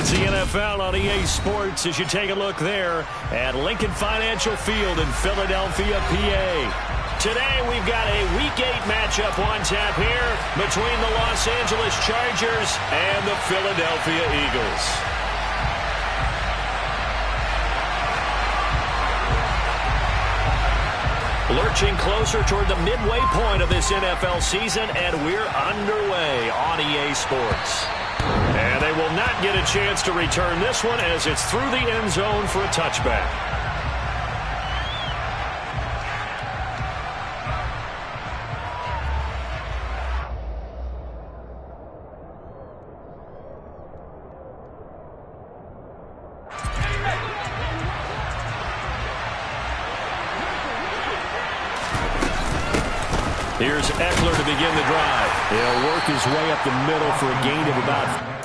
It's the NFL on EA Sports as you take a look there at Lincoln Financial Field in Philadelphia, PA. Today we've got a Week 8 matchup on tap here between the Los Angeles Chargers and the Philadelphia Eagles. Lurching closer toward the midway point of this NFL season, and we're underway on EA Sports. And they will not get a chance to return this one as it's through the end zone for a touchback. Here's Eckler to begin the drive. He'll work his way up the middle for a gain of about...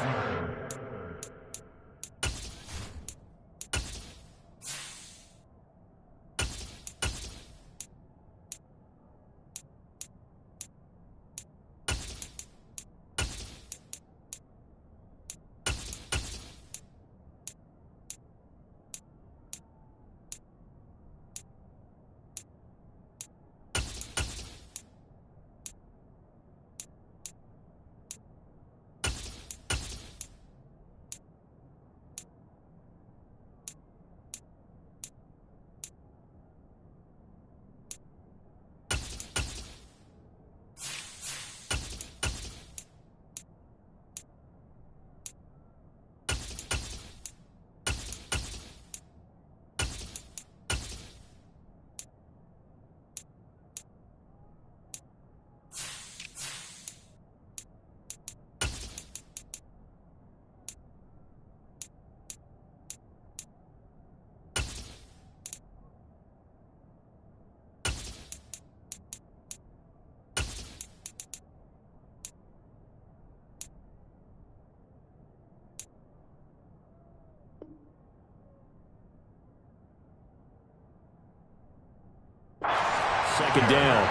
Second down.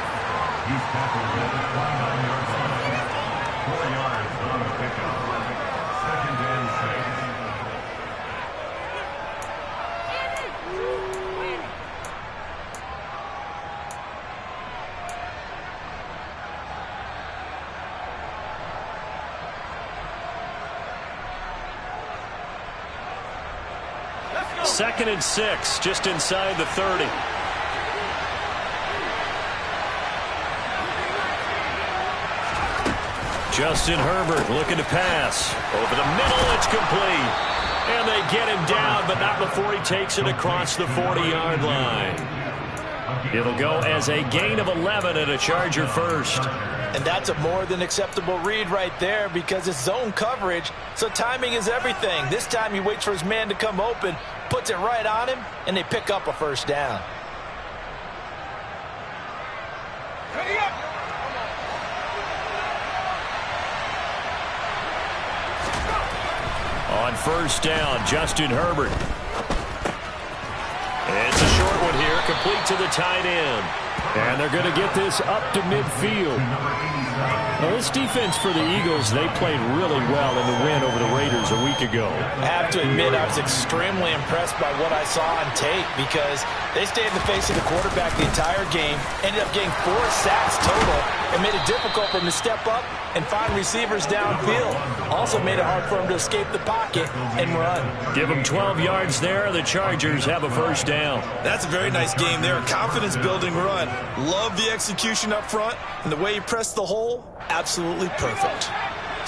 He's tackled at the 29-yard line. 4 yards on the pickup. Second and 6. Second and 6, just inside the 30. Justin Herbert looking to pass. Over the middle, it's complete. And they get him down, but not before he takes it across the 40-yard line. It'll go as a gain of 11 and a Charger first. And that's a more than acceptable read right there because it's zone coverage, so timing is everything. This time he waits for his man to come open, puts it right on him, and they pick up a first down. Ready up! On first down, Justin Herbert. It's a short one here, complete to the tight end. And they're going to get this up to midfield. Now, this defense for the Eagles, they played really well in the win over the Raiders a week ago. I have to admit, I was extremely impressed by what I saw on tape because they stayed in the face of the quarterback the entire game, ended up getting 4 sacks total, and made it difficult for him to step up and find receivers downfield. Also made it hard for him to escape the pocket and run. Give them 12 yards there. The Chargers have a first down. That's a very nice game there. Confidence-building run. Love the execution up front, and the way he pressed the hole, absolutely perfect.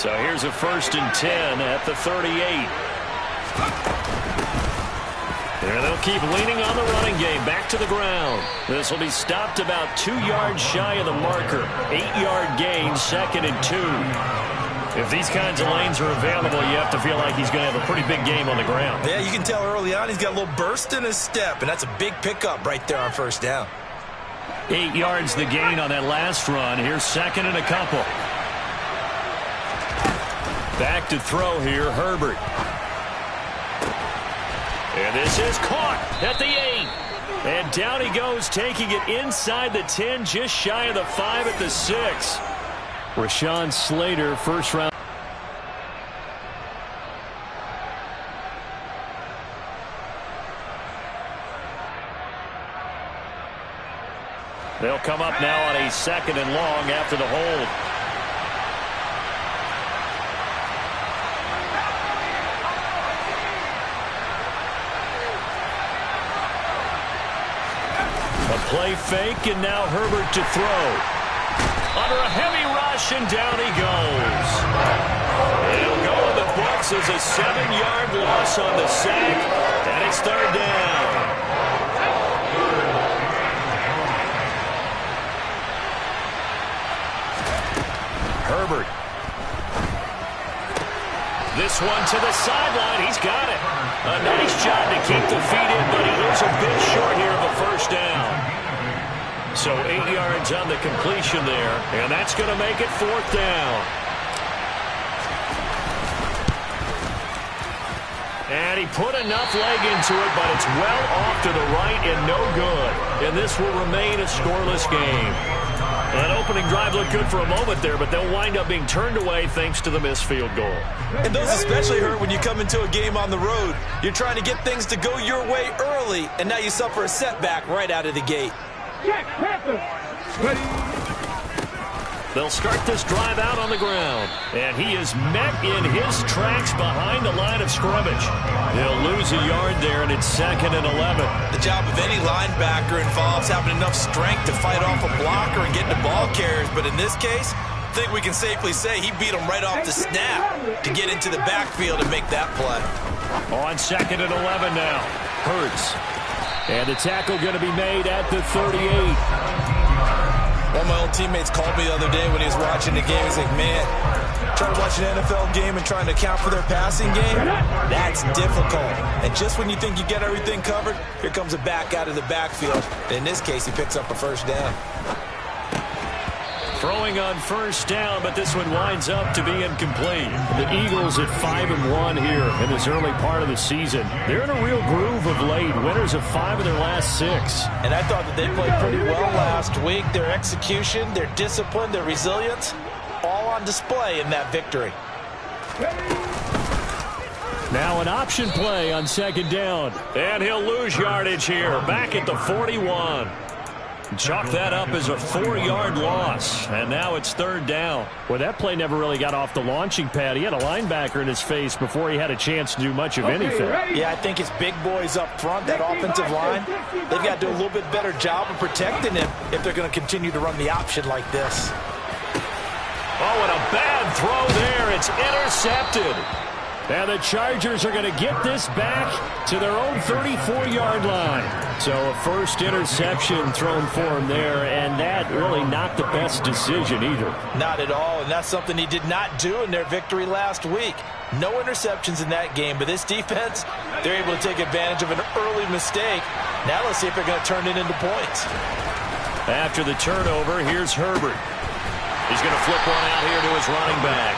So here's a 1st and 10 at the 38. There they'll keep leaning on the running game. Back to the ground. This will be stopped about 2 yards shy of the marker. 8-yard gain, 2nd and 2. If these kinds of lanes are available, you have to feel like he's going to have a pretty big game on the ground. Yeah, you can tell early on he's got a little burst in his step, and that's a big pickup right there on first down. 8 yards the gain on that last run. Here's 2nd and a couple. Back to throw here, Herbert. And this is caught at the 8. And down he goes, taking it inside the 10, just shy of the 5 at the 6. Rashawn Slater, first round. come up now on a 2nd and long after the hold. A play fake, and now Herbert to throw. Under a heavy rush, and down he goes. It'll go in the books as a 7-yard loss on the sack, and it's 3rd down. Herbert. This one to the sideline. He's got it. A nice job to keep the feet in, but he is a bit short here of a 1st down. So 8 yards on the completion there, and that's going to make it 4th down. And he put enough leg into it, but it's well off to the right and no good. And this will remain a scoreless game. That opening drive looked good for a moment there, but they'll wind up being turned away thanks to the missed field goal. And those especially hurt when you come into a game on the road. You're trying to get things to go your way early, and now you suffer a setback right out of the gate. They'll start this drive out on the ground. And he is met in his tracks behind the line of scrimmage. He'll lose a yard there, and it's 2nd and 11. The job of any linebacker involves having enough strength to fight off a blocker and get the ball carriers. But in this case, I think we can safely say he beat him right off the snap to get into the backfield and make that play. On 2nd and 11 now. Hurts. And the tackle going to be made at the 38. One of my old teammates called me the other day when he was watching the game. He's like, man, trying to watch an NFL game and trying to account for their passing game, that's difficult. And just when you think you get everything covered, here comes a back out of the backfield. And in this case, he picks up a 1st down. Throwing on 1st down, but this one winds up to be incomplete. The Eagles at 5-1 here in this early part of the season. They're in a real groove of late. Winners of 5 of their last 6. And I thought that they played pretty well last week. Their execution, their discipline, their resilience, all on display in that victory. Now an option play on 2nd down. And he'll lose yardage here. Back at the 41. Chalk that up as a 4-yard loss, and now it's 3rd down. Well, that play never really got off the launching pad. He had a linebacker in his face before he had a chance to do much of anything. Yeah, I think his big boys up front, that offensive line, they've got to do a little bit better job of protecting him if they're going to continue to run the option like this. Oh, and a bad throw there. It's intercepted. And the Chargers are going to get this back to their own 34-yard line. So a 1st interception thrown for him there, and that really not the best decision either. Not at all, and that's something he did not do in their victory last week. No interceptions in that game, but this defense, they're able to take advantage of an early mistake. Now let's see if they're going to turn it into points. After the turnover, here's Herbert. He's going to flip one out here to his running back.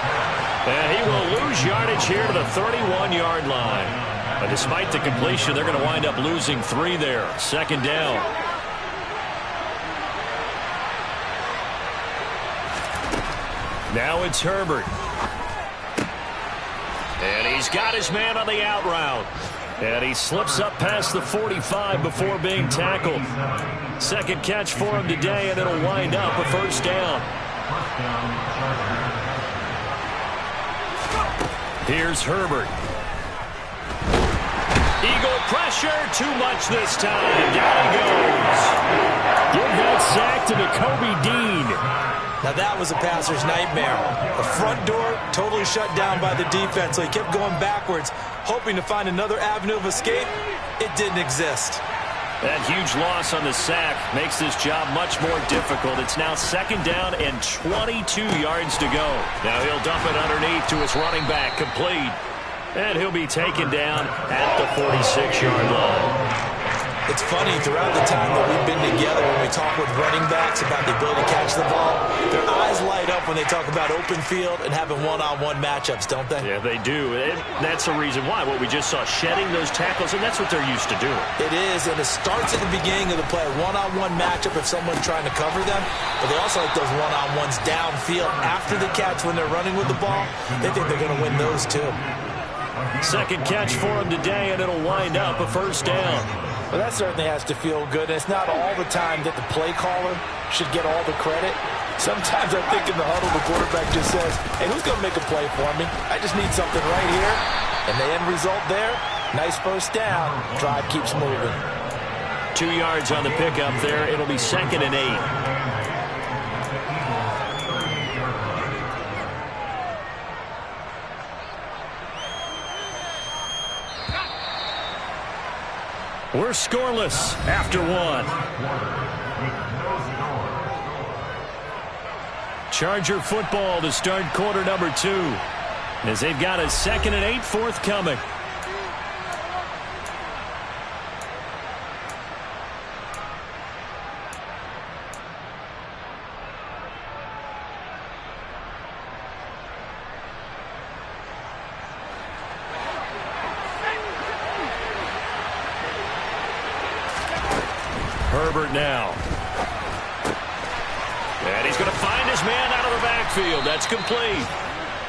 And he will lose yardage here to the 31-yard line. But despite the completion, they're going to wind up losing 3 there. 2nd down. Now it's Herbert. And he's got his man on the out route. And he slips up past the 45 before being tackled. 2nd catch for him today, and it'll wind up a 1st down. Here's Herbert. Eagle pressure, too much this time. Down he goes. Give that sack to Nakobe Dean. Now that was a passer's nightmare. The front door totally shut down by the defense, so he kept going backwards, hoping to find another avenue of escape. It didn't exist. That huge loss on the sack makes this job much more difficult. It's now 2nd down and 22 yards to go. Now he'll dump it underneath to his running back, complete. And he'll be taken down at the 46-yard line. It's funny, throughout the time that we've been together, when we talk with running backs about the ability to catch the ball, their eyes light up when they talk about open field and having one-on-one matchups, don't they? Yeah, they do. And that's the reason why. What we just saw, shedding those tackles, and that's what they're used to doing. It is, and it starts at the beginning of the play, one-on-one matchup if someone's trying to cover them, but they also like those one-on-ones downfield after the catch when they're running with the ball. They think they're going to win those too. 2nd catch for him today, and it'll wind up a 1st down. Well, that certainly has to feel good. And it's not all the time that the play caller should get all the credit. Sometimes I think in the huddle, the quarterback just says, hey, who's going to make a play for me? I just need something right here. And the end result there, nice first down. Drive keeps moving. 2 yards on the pickup there. It'll be 2nd and 8. We're scoreless after 1. Charger football to start quarter number 2. As they've got a 2nd and 8 forthcoming. Herbert now. And he's going to find his man out of the backfield. That's complete.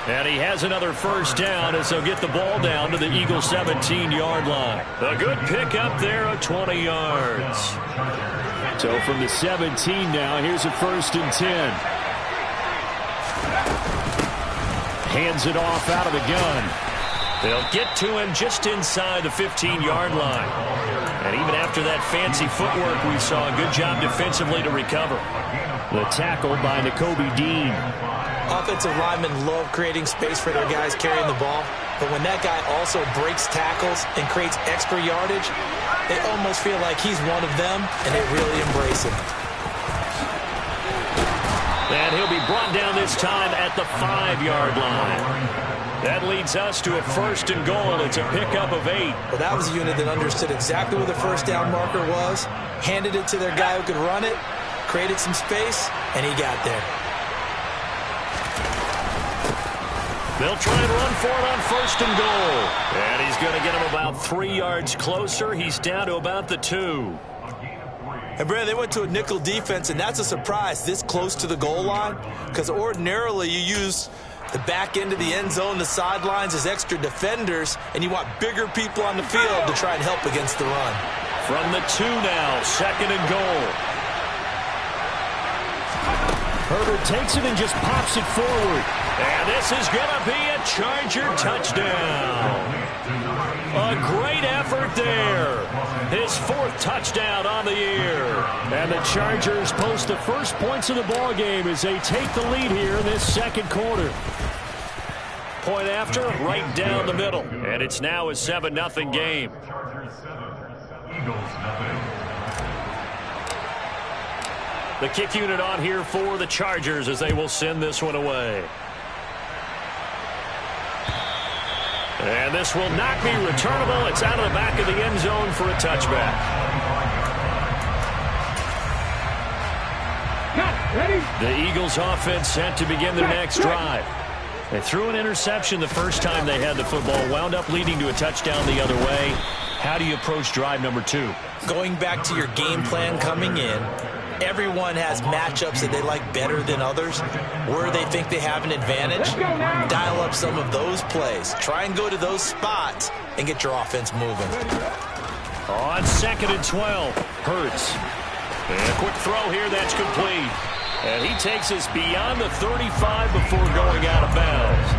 And he has another first down as they'll get the ball down to the Eagles' 17-yard line. A good pickup there of 20 yards. So from the 17 now, here's a 1st and 10. Hands it off out of the gun. They'll get to him just inside the 15-yard line. And even after that fancy footwork, we saw a good job defensively to recover. The tackle by Nakobe Dean. Offensive linemen love creating space for their guys carrying the ball. But when that guy also breaks tackles and creates extra yardage, they almost feel like he's one of them, and they really embrace him. And he'll be brought down this time at the 5-yard line. That leads us to a 1st and goal. It's a pickup of 8. Well, that was a unit that understood exactly where the first down marker was, handed it to their guy who could run it, created some space, and he got there. They'll try and run for it on 1st and goal. And he's going to get him about 3 yards closer. He's down to about the 2. And, Brandon, they went to a nickel defense, and that's a surprise this close to the goal line, because ordinarily you use the back end of the end zone, the sidelines as extra defenders, and you want bigger people on the field to try and help against the run. From the 2 now, 2nd and goal. Herbert takes it and just pops it forward. And this is going to be a Charger touchdown. A great effort there. His 4th touchdown on the year. And the Chargers post the first points of the ball game as they take the lead here in this 2nd quarter. Point after, right down the middle. And it's now a 7-0 game. The kick unit on here for the Chargers as they will send this one away. And this will not be returnable. It's out of the back of the end zone for a touchback. The Eagles offense set to begin their next drive. They threw an interception the first time they had the football, wound up leading to a touchdown the other way. How do you approach drive number 2? Going back to your game plan coming in, everyone has matchups that they like better than others, where they think they have an advantage. Dial up some of those plays. Try and go to those spots and get your offense moving. On 2nd and 12, Hurts. And a quick throw here that's complete. And he takes us beyond the 35 before going out of bounds.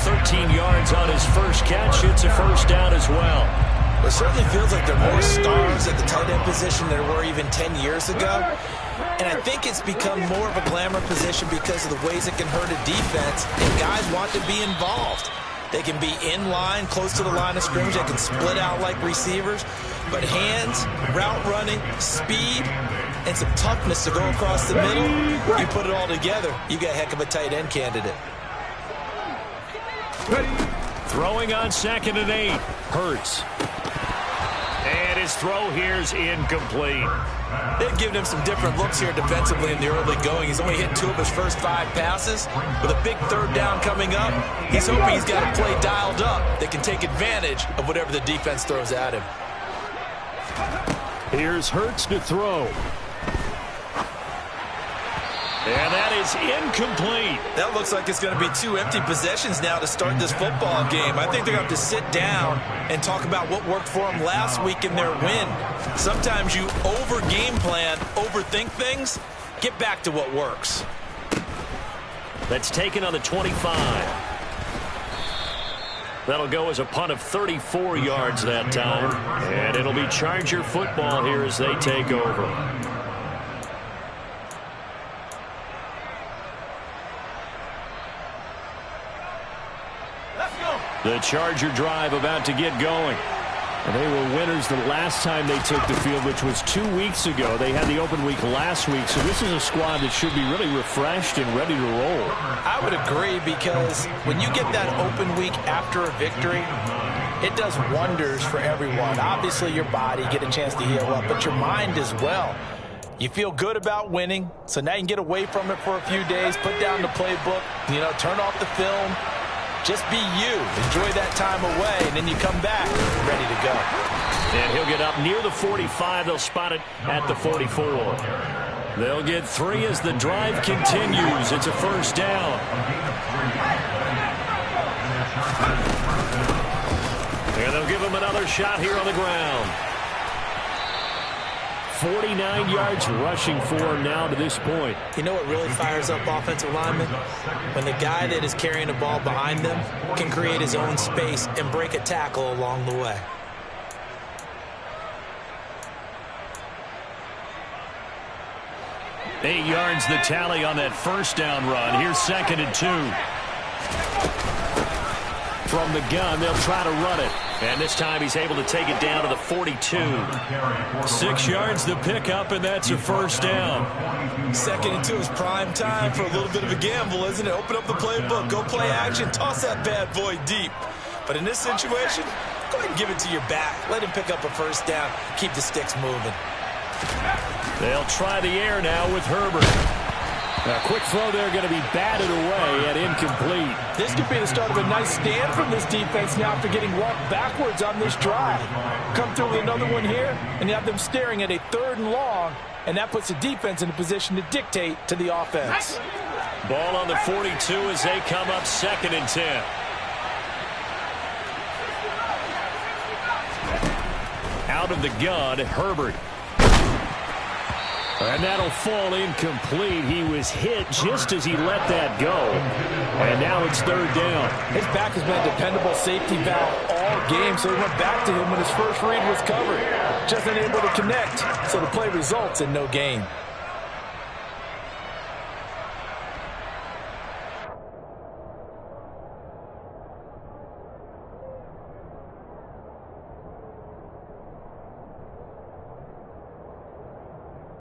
13 yards on his first catch. It's a first down as well. It certainly feels like there are more stars at the tight end position than there were even 10 years ago. And I think it's become more of a glamour position because of the ways it can hurt a defense, and guys want to be involved. They can be in line, close to the line of scrimmage. They can split out like receivers. But hands, route running, speed, and some toughness to go across the middle, you put it all together, you got a heck of a tight end candidate. Throwing on 2nd and 8, Hurts. And his throw here is incomplete. They've given him some different looks here defensively in the early going. He's only hit 2 of his first 5 passes. With a big 3rd down coming up, he's hoping he's got a play dialed up that can take advantage of whatever the defense throws at him. Here's Hurts to throw. And that is incomplete. That looks like it's going to be 2 empty possessions now to start this football game. I think they're going to have to sit down and talk about what worked for them last week in their win. Sometimes you over-game plan, overthink things. Get back to what works. That's taken on the 25. That'll go as a punt of 34 yards that time. And it'll be Charger football here as they take over. The Charger drive about to get going. And they were winners the last time they took the field, which was 2 weeks ago. They had the open week last week, so this is a squad that should be really refreshed and ready to roll. I would agree, because when you get that open week after a victory, it does wonders for everyone. Obviously, your body, get a chance to heal up, but your mind as well. You feel good about winning, so now you can get away from it for a few days, put down the playbook, turn off the film. Just be you. Enjoy that time away, and then you come back ready to go. And he'll get up near the 45. They'll spot it at the 44. They'll get 3 as the drive continues. It's a first down. And they'll give him another shot here on the ground. 49 yards rushing for him now to this point. You know what really fires up offensive linemen? When the guy that is carrying the ball behind them can create his own space and break a tackle along the way. Eight yards the tally on that first down run. Here's 2nd and 2. From the gun, they'll try to run it. And this time he's able to take it down to the 42. 6 yards the pickup, and that's a first down. 2nd and 2 is prime time for a little bit of a gamble, isn't it? Open up the playbook, go play action, toss that bad boy deep. But in this situation, go ahead and give it to your back. Let him pick up a first down. Keep the sticks moving. They'll try the air now with Herbert. A quick throw there going to be batted away and incomplete. This could be the start of a nice stand from this defense now after getting walked backwards on this drive. Come through with another one here, and you have them staring at a 3rd and long, and that puts the defense in a position to dictate to the offense. Ball on the 42 as they come up 2nd and 10. Out of the gun, Herbert. And that'll fall incomplete. He was hit just as he let that go. And now it's 3rd down. His back has been a dependable safety valve all game, so he went back to him when his first read was covered. Just unable to connect, so the play results in no gain.